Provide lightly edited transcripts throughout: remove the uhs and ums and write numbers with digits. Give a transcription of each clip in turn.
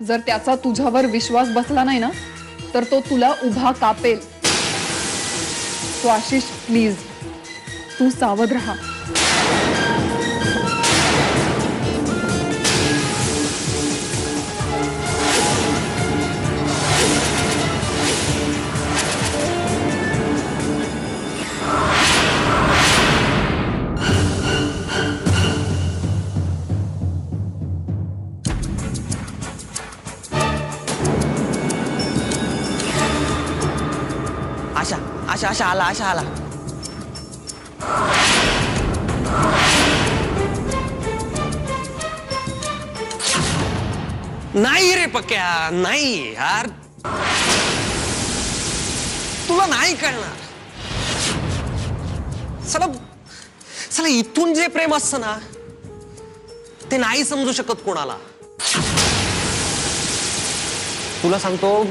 जर त्याचा तुझ्यावर विश्वास बसला नाही ना तर तो तुला उभा कापेल. तो आशिष प्लीज तू सावध राहा. आशा आशा आशा आला आशा आला. नाही रे पक्या, नाही यार, तुला नाही कळणार. चला चला, इथून जे प्रेम असतं ना ते नाही समजू शकत कोणाला. तुला सांगतो,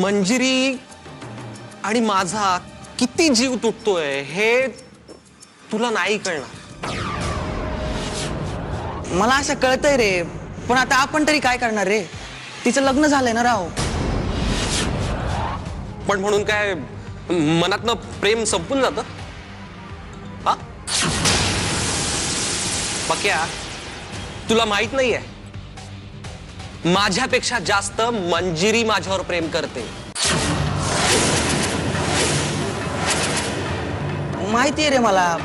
मंजिरी आणि माझा किती जीव तुटतोय हे तुला नाही कळणार. मला असं कळतंय रे, पण आता आपण तरी काय करणार रे? तिचं लग्न झालंय ना राव. पण म्हणून काय मनातनं प्रेम संपून जातं? हा पक्या, तुला माहित नाहीये, माझ्यापेक्षा जास्त मंजिरी माझ्यावर प्रेम करते. माहितीये रे मला,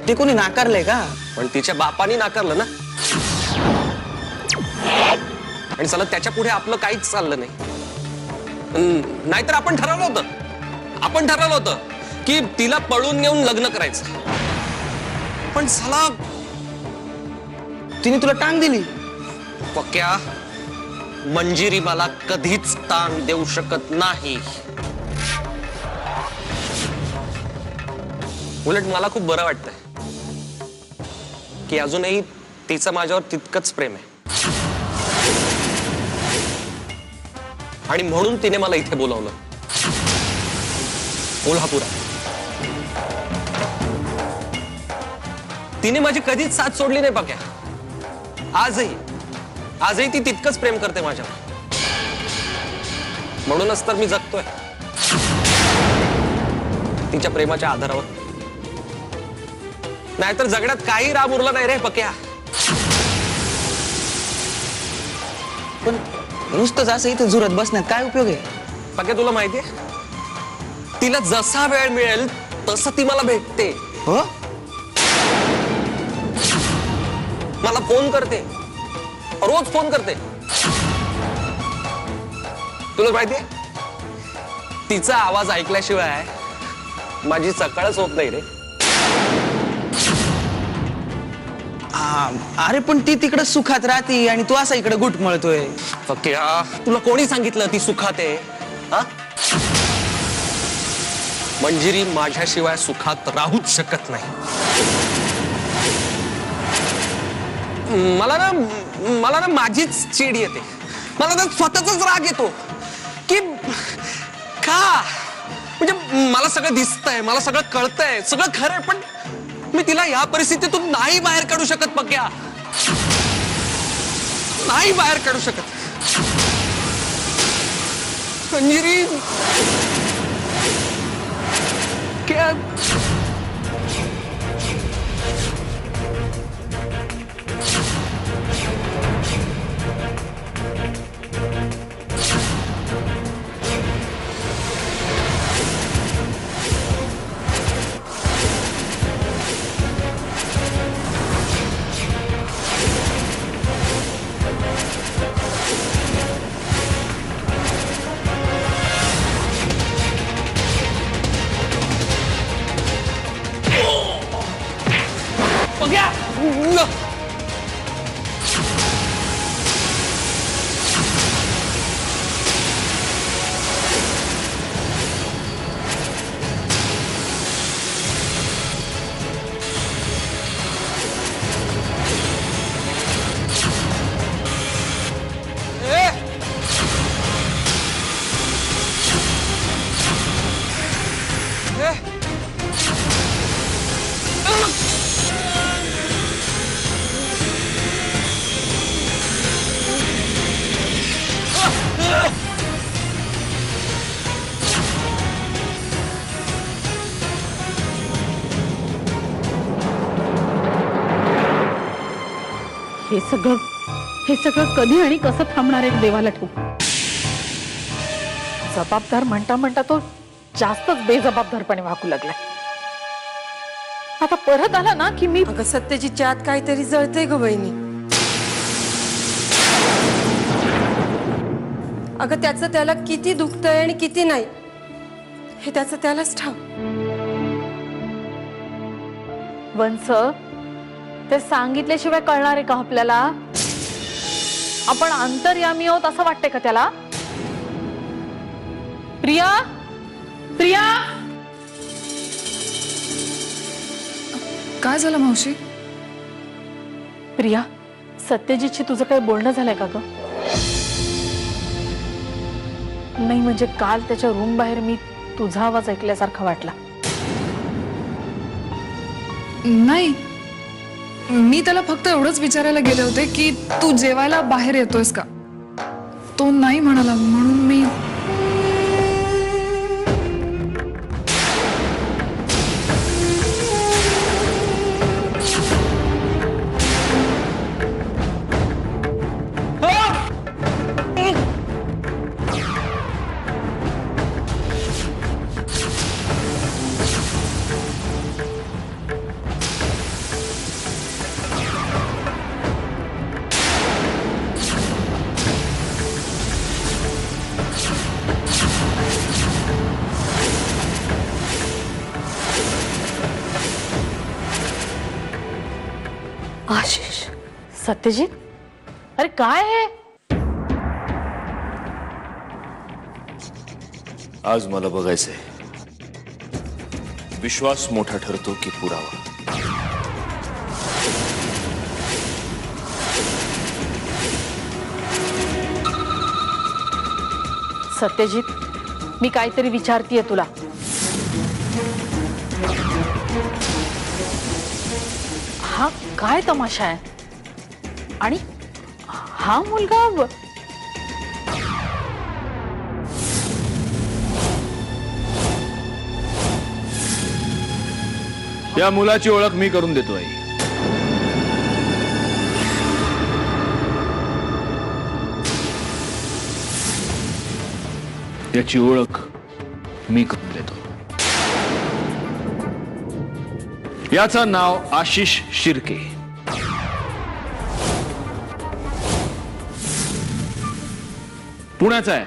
ते कोणी नाकारलंय का? पण तिच्या बापानी नाकारलं ना. आणि चला, त्याच्या पुढे आपलं काहीच चाललं नाही. नाहीतर आपण ठरवलं होतं की तिला पळून नेऊन लग्न करायचं. पण चला, तिने तुला टांग दिली. पक्या, मंजिरी मला कधीच ताण देऊ शकत नाही. उलट मला खूप बरं वाटतंय की अजूनही तिचं माझ्यावर तितकंच प्रेम आहे. आणि म्हणून तिने मला इथे बोलावलं, कोल्हापुरात. तिने माझी कधीच साथ सोडली नाही पक्या. आजही ती तितकंच प्रेम करते माझ्यावर. म्हणूनच तर मी जगतोय तिच्या प्रेमाच्या आधारावर. नाहीतर जगण्यात काही राब उरला नाही रे पक्या. पण नुसतंच असं इथे झुरत बसण्यात काय उपयोग आहे? पक्या, तुला माहितीये, तिला जसा वेळ मिळेल तसं ती मला भेटते. हो, मला फोन करते, रोज फोन करते. तुला माहितीये, तिचा आवाज ऐकल्याशिवाय माझी सकाळच होत नाही रे. अरे पण ती तिकडे सुखात राहती आणि तू असा इकडे घुटमळतोय. पक्या, तुला कोणी सांगितलं ती सुखात आहे? हा? मंजिरी माझ्याशिवाय सुखात राहूच शकत नाही. मला ना माझीच चीड येते. मला ना स्वतःचाच राग येतो की का, म्हणजे मला सगळं दिसतंय, मला सगळं कळतंय, सगळं खरंय, पण मी तिला या परिस्थितीतून नाही बाहेर काढू शकत पक्या. नाही बाहेर काढू शकत. मंजिरी क्या हे सगळं कधी आणि कसं थांबणार आहे देवाला ठाऊक. जबाबदार म्हणता म्हणता तो जास्तच बेजबाबदारपणे वागू लागलाय. आता परत आला ना की मी अगं सत्यजीतच्या आत काहीतरी जळतंय ग बहिणी. अगं त्याचं त्याला किती दुखतंय आणि किती नाही हे त्याचं त्यालाच ठाव. वंस ते सांगितल्याशिवाय कळणार आहे का आपल्याला? आपण अंतर्यामी आहोत असं वाटतंय का त्याला? प्रिया, प्रिया, काय झालं मावशी? प्रिया, सत्यजितशी तुझं काही बोलणं झालंय का ग? नाही म्हणजे काल त्याच्या रूम बाहेर मी तुझा आवाज ऐकल्यासारखा वाटला. नाही, मी त्याला फक्त एवढंच विचारायला गेले होते की तू जेवायला बाहेर येतोयस का. तो नाही म्हणाला म्हणून मी आशिष, सत्यजित, अरे काय आहे? आज मला बघायचंय विश्वास मोठा ठरतो की पुरावा. सत्यजित, मी काहीतरी विचारतीये तुला. हा काय तमाशा आहे? आणि हा मुलगा या मुलाची ओळख मी करून देतो आई. याची ओळख मी करून देतो. याचं नाव आशिष शिर्के. पुण्याचा आहे.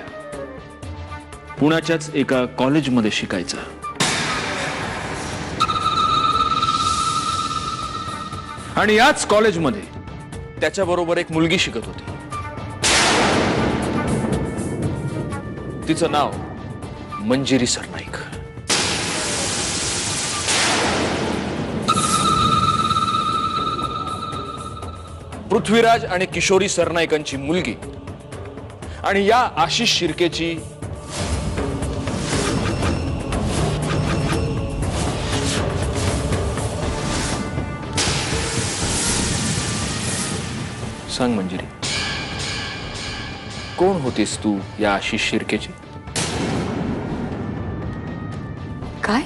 पुण्याच्याच एका कॉलेजमध्ये शिकायचा. आणि याच कॉलेजमध्ये त्याच्याबरोबर एक मुलगी शिकत होती. तिचं नाव मंजिरी सरनाईक. पृथ्वीराज आणि किशोरी सरनाईकांची मुलगी आणि या आशिष शिर्केची सांग मंजिरी, कोण होतीस तू या आशिष शिर्केची? काय?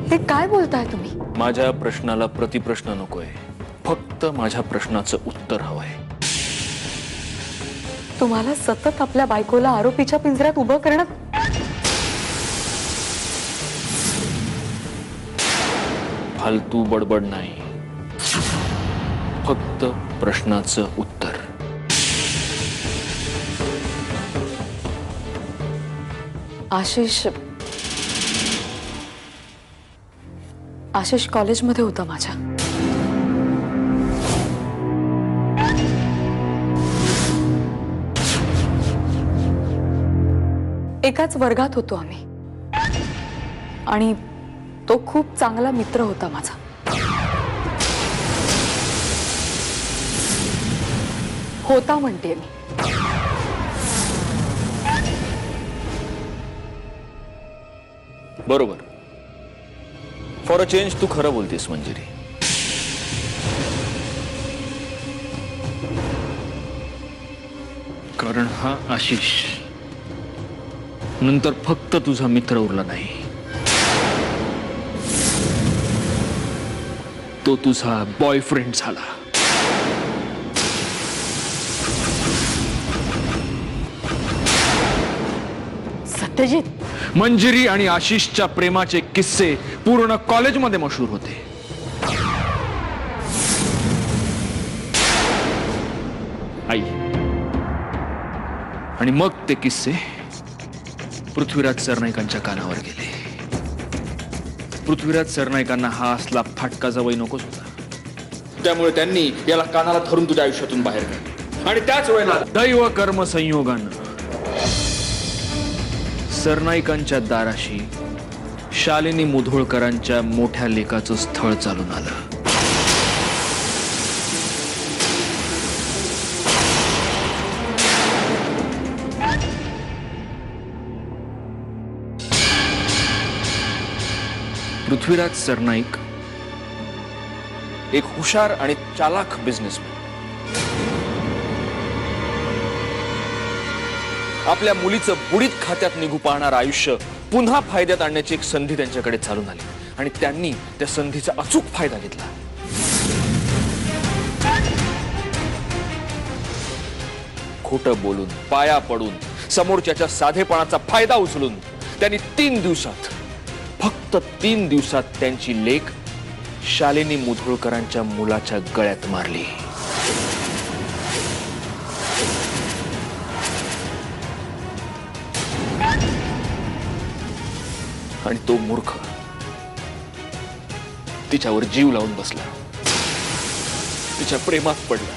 हे काय बोलताय तुम्ही? माझ्या प्रश्नाला प्रतिप्रश्न नकोय, फक्त माझ्या प्रश्नाचं उत्तर हवंय. तुम्हाला सतत आपल्या बायकोला आरोपीच्या पिंजऱ्यात उभं करणं फालतू बडबड नाही, फक्त प्रश्नाचं उत्तर. आशिष कॉलेजमध्ये होता माझ्या. एकाच वर्गात होतो आम्ही आणि तो खूप चांगला मित्र होता माझा. होता म्हणते मी. बरोबर. फॉर अ चेंज तू खरं बोलतेस मंजिरी. कारण हा आशिष नंतर फक्त तुझा मित्र उरला नाही, तो तुझा बॉयफ्रेंड झाला. सत्यजित, मंजिरी आणि आशिषच्या प्रेमाचे किस्से पूर्ण कॉलेजमध्ये मशहूर होते. आई आणि मग ते किस्से पृथ्वीराज सरनाईकांच्या कानावर गेले. पृथ्वीराज सरनाईकांना हा असला फाटका जावई नकोच होता. त्यामुळे त्यांनी याला कानाला धरून तुझ्या आयुष्यातून बाहेर काढले. आणि त्याच वेळेला दैव कर्म संयोगानं सरनाईकांच्या दाराशी शालिनी मुधोळकरांच्या मोठ्या लेकाचं स्थळ चालून आलं. पृथ्वीराज सरनाईक एक हुशार आणि चालाख बिझनेसमॅन. आपल्या मुलीचं बुडीत खात्यात निघू पाहणारं आयुष्य पुन्हा फायद्यात आणण्याची एक संधी त्यांच्याकडे चालून आली आणि त्यांनी त्या संधीचा अचूक फायदा घेतला. खोटं बोलून, पाया पडून, समोरच्याच्या साधेपणाचा फायदा उचलून त्यांनी 3 दिवसात, फक्त 3 दिवसात त्यांची लेक शालिनी मुधोळकरांच्या मुलाच्या गळ्यात मारली. आणि तो मूर्ख तिच्यावर जीव लावून बसला, तिच्या प्रेमात पडला.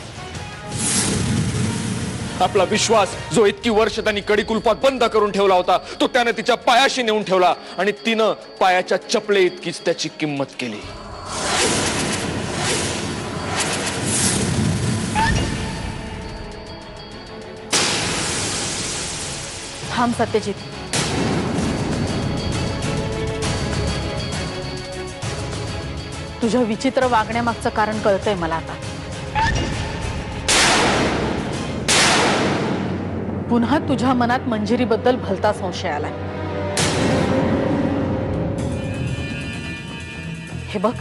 आपला विश्वास जो इतकी वर्ष त्यांनी कडी-कुलपात बंद करून ठेवला होता तो त्याने तिच्या पायाशी नेऊन ठेवला आणि तिनं पायाच्या चपले इतकीच त्याची किंमत केली. थांब सत्यजित. तुझ्या विचित्र वागण्यामागचं कारण कळतंय मला आता. पुन्हा तुझ्या मनात मंजिरीबद्दल भलता संशय आलाय. हे बघ,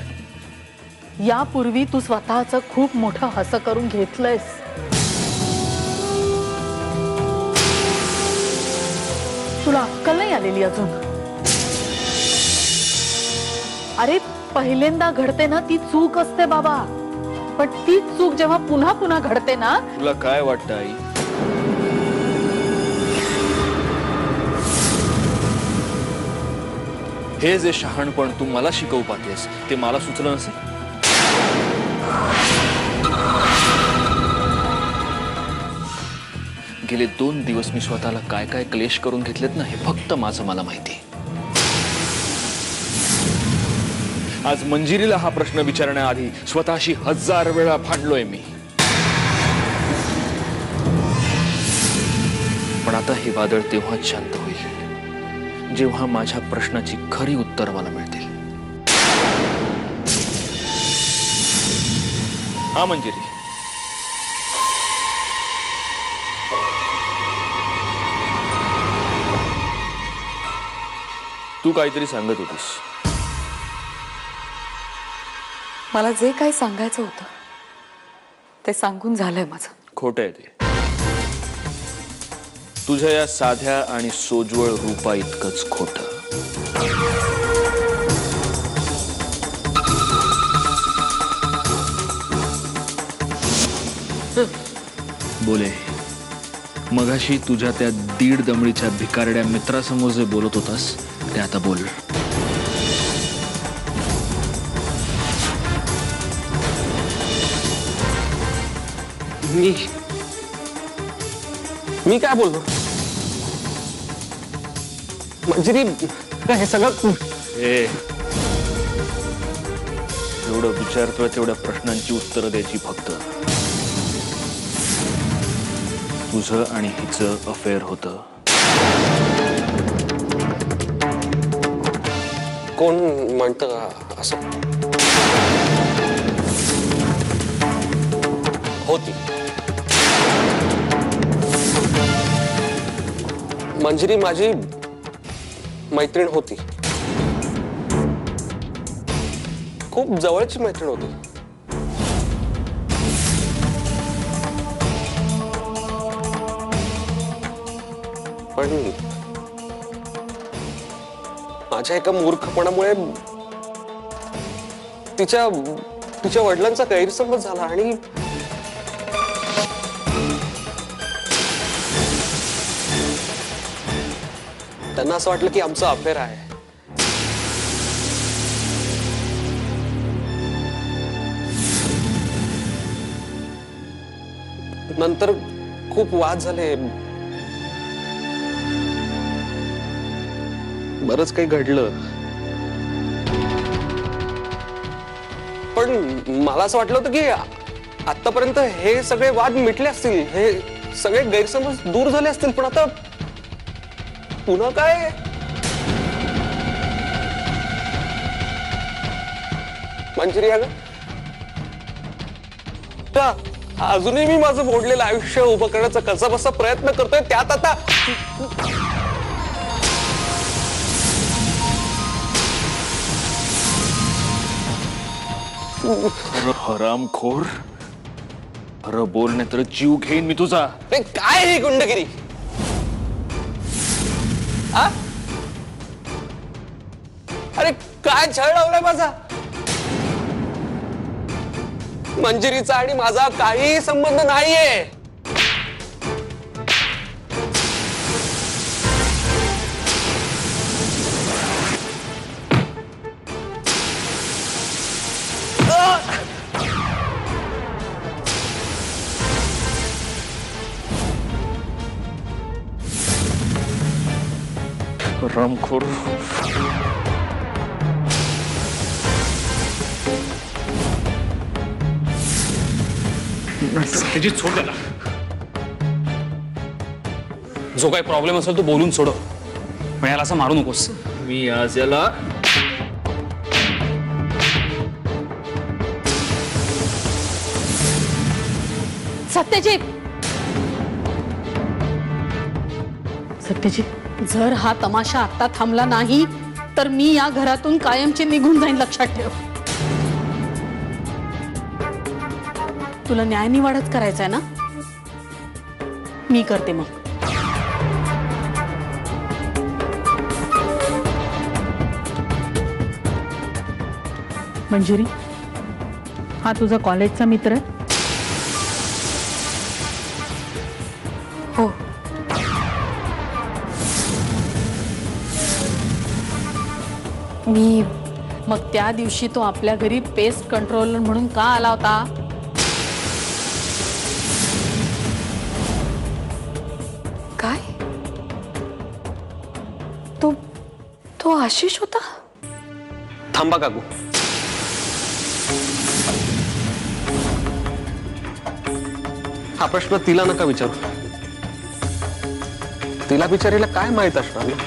यापूर्वी तू स्वतःचं खूप मोठं हसं करून घेतलंयस. तुला अक्कल नाही आलेली अजून. अरे पहिल्यांदा घडते ना ती चूक असते बाबा, पण ती चूक जेव्हा पुन्हा पुन्हा घडते ना. तुला काय वाटतं आई? हे जे शहाणपण तू मला शिकवू पाहतेस ते मला सुचलं नसेल? गेले 2 दिवस मी स्वतःला काय काय क्लेश करून घेतलेत ना हे फक्त मला माहिती. आज मंजिरीला हा प्रश्न विचारण्याआधी स्वतःशी 1000 वेळा भांडलोय मी. पण आता हे वादळ तेव्हाच शांत होईल जेव्हा माझ्या प्रश्नाची खरी उत्तर मला मिळतील. हा मंजिरी, तू काहीतरी सांगत होतीस. मला जे काही सांगायचं होतं ते सांगून झालंय माझं. खोटं आहे ते. तुझ्या या साध्या आणि सोज्वळ रूपा इतकंच खोटं. बोले, मगाशी तुझ्या त्या 1.5 दमडीच्या भिकारड्या मित्रासमोर जे बोलत होतास ते आता बोल. मी काय बोललो? मंजिरी, हे सगळं एवढं विचारतोय तेवढ्या प्रश्नांची उत्तरं द्यायची फक्त. तुझं आणि हिचं अफेअर होतं. कोण म्हणतं असं? होती. मंजिरी माझी मैत्रीण होती. खूप जवळची मैत्रीण होती. पण माझ्या एका मूर्खपणामुळे तिच्या वडिलांचा गैरसमज झाला आणि त्यांना असं वाटलं की आमचं अफेअर आहे. नंतर खूप वाद झाले, बरंच काही घडलं. पण मला असं वाटलं होतं की आतापर्यंत हे सगळे वाद मिटले असतील, हे सगळे गैरसमज दूर झाले असतील, पण आता पुन्हा काय? मंजिरी अगं, अजूनही मी माझं मोडलेलं आयुष्य उभं करण्याचा कसा बसा प्रयत्न करतोय, त्यात आता हरामखोर, खरं बोलणे तर जीव घेईन मी तुझा. अरे काय ही गुंडगिरी? हा? अरे काय छळ लावलाय माझा? मंजिरीचा आणि माझा काही संबंध नाहीये. हरामखोर. त्याची सोड त्याला. जो काही प्रॉब्लेम असेल तो बोलून सोडव, पण याला असं मारू नकोस. मी आज याला सत्यजित, सत्यजित, जर हा तमाशा आता थांबला नाही तर मी या घरातून कायमची निघून जाईन, लक्षात ठेव. तुला न्याय निवाडच करायचा ना? मी करते मग. मंजुरी, हा तुझा कॉलेजचा मित्र आहे? हो. मी मग त्या दिवशी तो आपल्या घरी पेस्ट कंट्रोलर म्हणून का आला होता? काय? तो तो आशिष होता? थांबा काकू. हा प्रश्न तिला नका विचारू. तिला बिचारीला काय माहित असणार ना?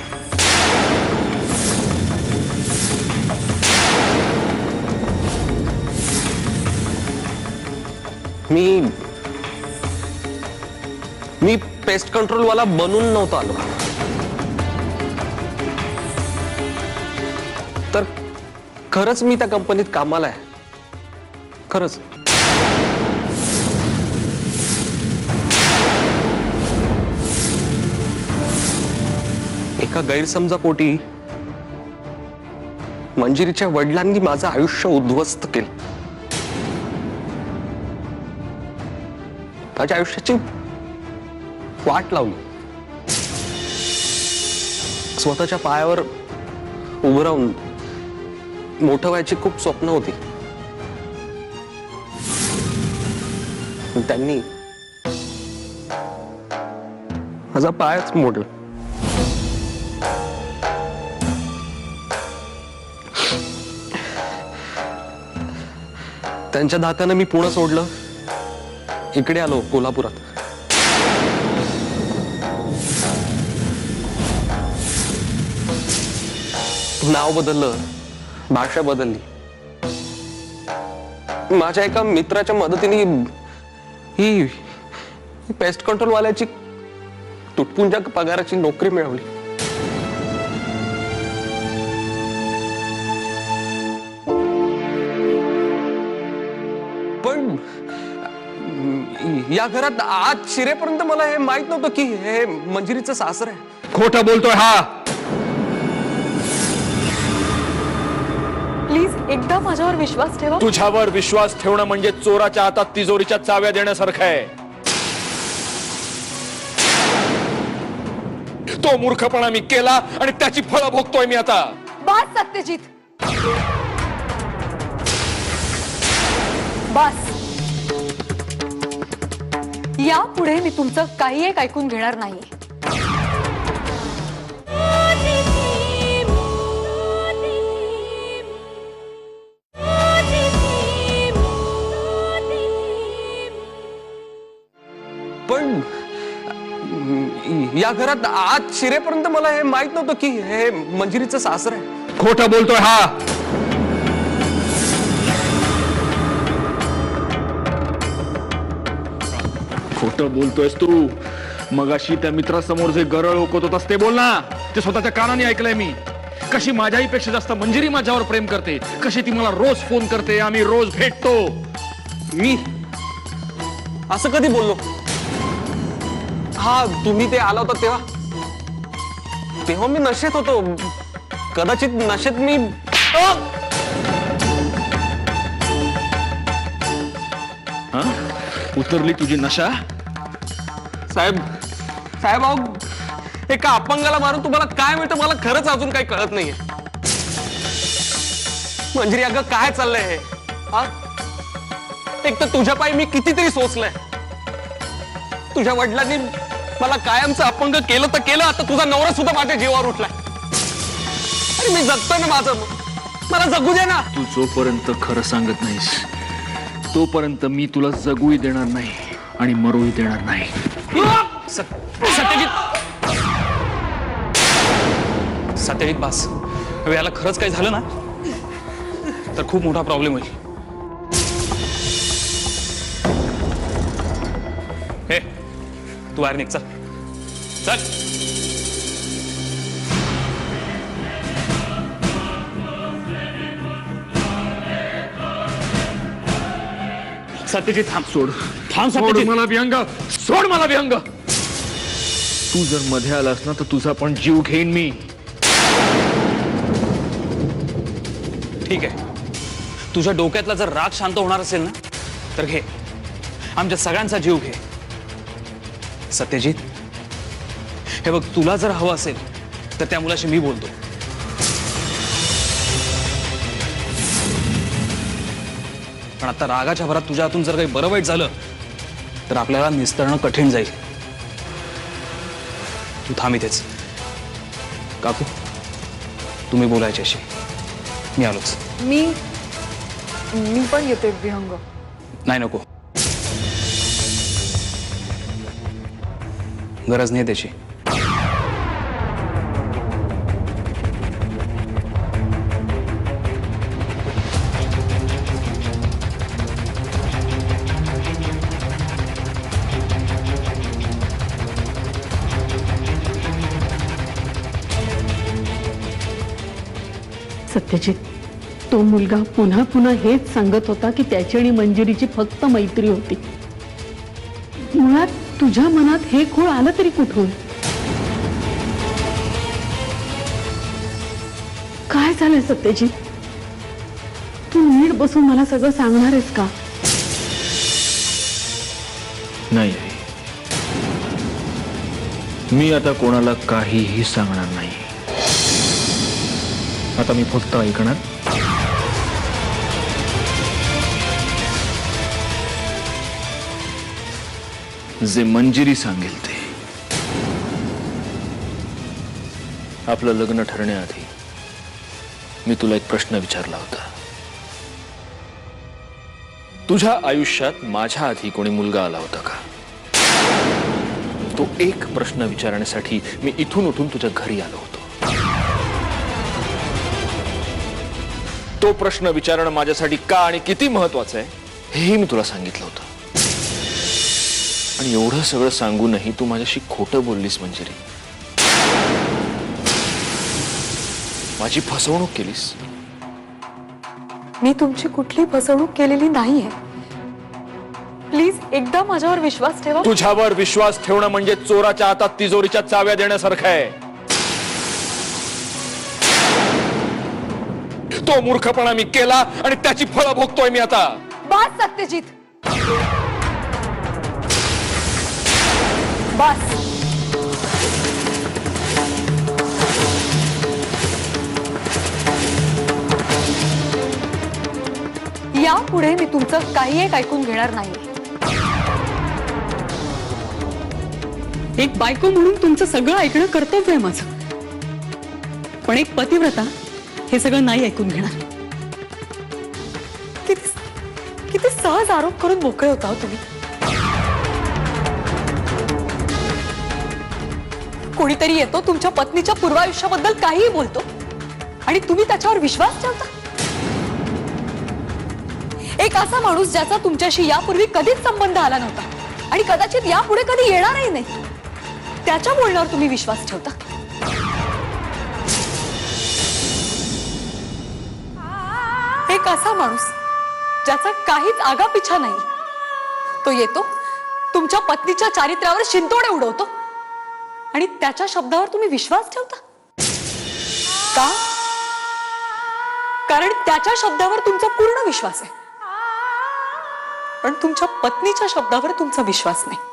मी पेस्ट कंट्रोल वाला बनून नव्हतो आलो, तर खरंच मी त्या कंपनीत कामाला आहे. खरंच. एका गैरसमजापोटी मंजिरीच्या वडिलांनी माझं आयुष्य उद्ध्वस्त केलं. माझ्या आयुष्याची वाट लावली. स्वतःच्या पायावर उभं राहून मोठं व्हायची खूप स्वप्न होती. त्यांनी माझा पायच मोडला. त्यांच्या धाकानं मी पुणे सोडलं, इकडे आलो कोल्हापुरात. नाव बदललं, भाषा बदलली. माझ्या एका मित्राच्या मदतीने ही पेस्ट कंट्रोल वाल्याची तुटपुंजा पगाराची नोकरी मिळवली. या घरात आत शिरेपर्यंत मला हे माहित नव्हतं की हे मंजिरीचं सासर आहे. खोटं बोलतोय हा. प्लीज एकदा माझ्यावर विश्वास ठेवा. तुझ्यावर विश्वास ठेवणं म्हणजे चोराच्या हातात तिजोरीच्या चाव्या देण्यासारखं आहे. तो मूर्खपणा मी केला आणि त्याची फळं भोगतोय मी आता. बस सत्यजित, बस. यापुढे मी तुमचं काही एक ऐकून घेणार नाही. पण या घरात आत शिरेपर्यंत मला हे माहित नव्हतं की हे मंजिरीचं सासर आहे. खोटं बोलतोय हा. खोटं बोलतोयस तू. मगाशी त्या मित्रासमोर जे गरळ ओकत होतास ते बोल ना. ते स्वतःच्या कानाने ऐकलंय मी. कशी माझ्याहीपेक्षा जास्त मंजिरी माझ्यावर प्रेम करते, कशी ती मला रोज फोन करते, आम्ही रोज भेटतो. मी असं कधी बोललो? हा, तुम्ही ते आला होता तेव्हा मी नशेत होतो. कदाचित नशेत मी हा? उतरली तुझी नशा? साहेब अहो, एका अपंगाला मारून तुम्हाला काय मिळतं मला खरंच अजून काही कळत नाहीये. मंजिरी अगं काय चाललंय हे? हा? एक तर तुझ्या पायी मी कितीतरी सोचलंय. तुझ्या वडिलांनी मला कायमचं अपंग केलं तर केलं, आता तुझा नवरा सुद्धा माझ्या जीवावर उठलाय. अरे मी जगतोय ना माझं, मला जगू दे ना. तू जोपर्यंत खरं सांगत नाहीस तोपर्यंत मी तुला जगूही देणार नाही आणि मरूही देणार नाही. सत्यजित बास, याला खरंच काही झालं ना तर खूप मोठा प्रॉब्लेम होईल. हे तू बाहेर निघ, चल चल. सत्यजित थांब. सोड थांब सोड सत्यजित. मला व्यंग. सोड मला व्यंग. तू जर मध्ये आलास ना तर तुझा पण जीव घेईन मी. ठीक आहे, तुझ्या डोक्यातला जर राग शांत होणार असेल ना तर घे, आमच्या सगळ्यांचा जीव घे. सत्यजित, हे बघ, तुला जर हवं असेल तर त्या मुलाशी मी बोलतो. पण आता रागाच्या भरात तुझ्या हातून जर काही बरं वाईट झालं तर आपल्याला निस्तरणं कठीण जाईल. तू थांब इथेच. काकू, तुम्ही बोलायच्याशी. मी आलोच. मी पण येते विहंग. नाही, नको, गरज नाही त्याची. सत्यजित, तो मुलगा पुन्हा पुन्हा हेच सांगत होता की त्याची आणि मंजिरीची फक्त मैत्री होती. मुळात तुझ्या मनात हे खूळ आलं तरी कुठून? काय झालंय सत्यजित? तू नीट बसून मला सगळं सांगणार आहेस का? नाही, मी आता कोणाला काहीही सांगणार नाही. आता मी फक्त ऐकणार. जे मंजिरी सांगेल ते. आपलं लग्न ठरण्याआधी मी तुला एक प्रश्न विचारला होता. तुझ्या आयुष्यात माझ्या आधी कोणी मुलगा आला होता का? तो एक प्रश्न विचारण्यासाठी मी इथून उठून तुझ्या घरी आलो होतो. तो प्रश्न विचारणं माझ्यासाठी का आणि किती महत्वाचं आहे हेही मी तुला सांगितलं होतं. आणि एवढं सगळं सांगूनही तू माझ्याशी खोटं बोललीस मंजिरी. माझी फसवणूक केलीस. मी तुमची कुठली फसवणूक केलेली नाहीये. प्लीज एकदा माझ्यावर विश्वास ठेवा. तुझ्यावर विश्वास ठेवणं म्हणजे चोराच्या हातात तिजोरीच्या चाव्या देण्यासारखं आहे. तो मूर्खपणा मी केला आणि त्याची फळं भोगतोय मी आता. बस सत्यजित, बस. यापुढे मी तुमचं काही एक ऐकून घेणार नाही. एक बायको म्हणून तुमचं सगळं ऐकणं कर्तव्य आहे माझं, पण एक पतिव्रता हे सगळं नाही ऐकून घेणार. किती किती सहज आरोप करून मोकळे होता हो तुम्ही. कोणीतरी येतो तुमच्या पत्नीच्या पूर्वायुष्याबद्दल काहीही बोलतो आणि तुम्ही त्याच्यावर विश्वास ठेवता. एक असा माणूस ज्याचा तुमच्याशी यापूर्वी कधीच संबंध आला नव्हता आणि कदाचित यापुढे कधी येणारही नाही, त्याच्या बोलण्यावर तुम्ही विश्वास ठेवता. एक असा माणूस ज्याचा काहीच आगापिछा नाही, तो येतो तुमच्या पत्नीच्या चारित्र्यावर शिंतोडे उडवतो आणि त्याच्या शब्दावर तुम्ही विश्वास ठेवता. का? कारण त्याच्या शब्दावर तुमचा पूर्ण विश्वास आहे, पण तुमच्या पत्नीच्या शब्दावर तुमचा विश्वास नाही.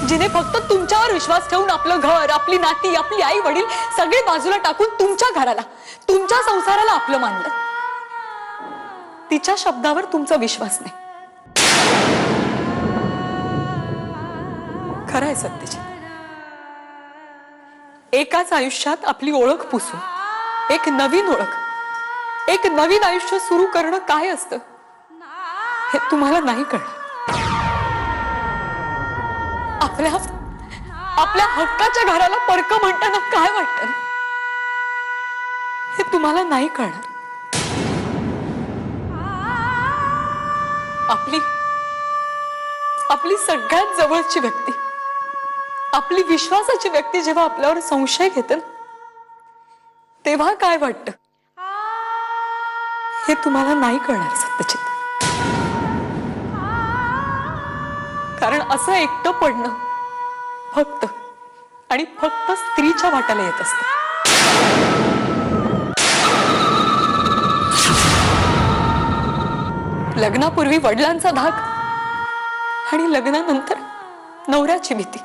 जिने फक्त तुमच्यावर विश्वास ठेवून आपलं घर, आपली नाती, आपली आई वडील सगळे बाजूला टाकून तुमच्या घराला, तुमच्या संसाराला आपलं मानलं, तिच्या शब्दावर तुमचा विश्वास नाही. खरं आहे सत्यजित, एकाच आयुष्यात आपली ओळख पुसून एक नवीन ओळख, एक नवीन आयुष्य सुरू करणं काय असतं हे तुम्हाला नाही कळलं. आपल्या हक्काच्या घराला परक म्हणताना काय वाटतं हे तुम्हाला नाही कळणार. आपली सगळ्यात जवळची व्यक्ती, आपली विश्वासाची व्यक्ती जेव्हा आपल्यावर संशय घेते तेव्हा काय वाटतं हे तुम्हाला नाही कळणार सत्यजित. कारण असं एकटं पडणं फक्त आणि फक्त स्त्रीच्या वाट्याला येत असतं. लग्नापूर्वी वडिलांचा धाक आणि लग्नानंतर नवऱ्याची भीती.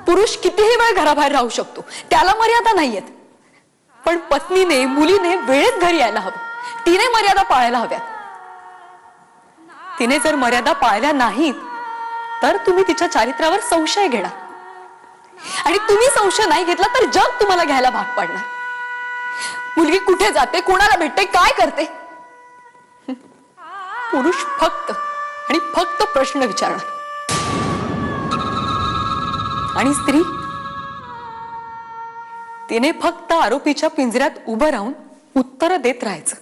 पुरुष कितीही वेळ घराबाहेर राहू शकतो, त्याला मर्यादा नाहीयेत, पण पत्नीने, मुलीने वेळेत घरी यायला हवं. तिने मर्यादा पाळायला हव्यात. तिने जर मर्यादा पाळल्या नाहीत तर तुम्ही तिच्या चारित्र्यावर संशय घेणार आणि तुम्ही संशय नाही घेतला तर जग तुम्हाला घ्यायला भाग पाडणार. मुलगी कुठे जाते, कोणाला भेटते, काय करते, पुरुष फक्त आणि फक्त प्रश्न विचारणार आणि स्त्री तिने फक्त आरोपीच्या पिंजऱ्यात उभं राहून उत्तर देत राहायचं.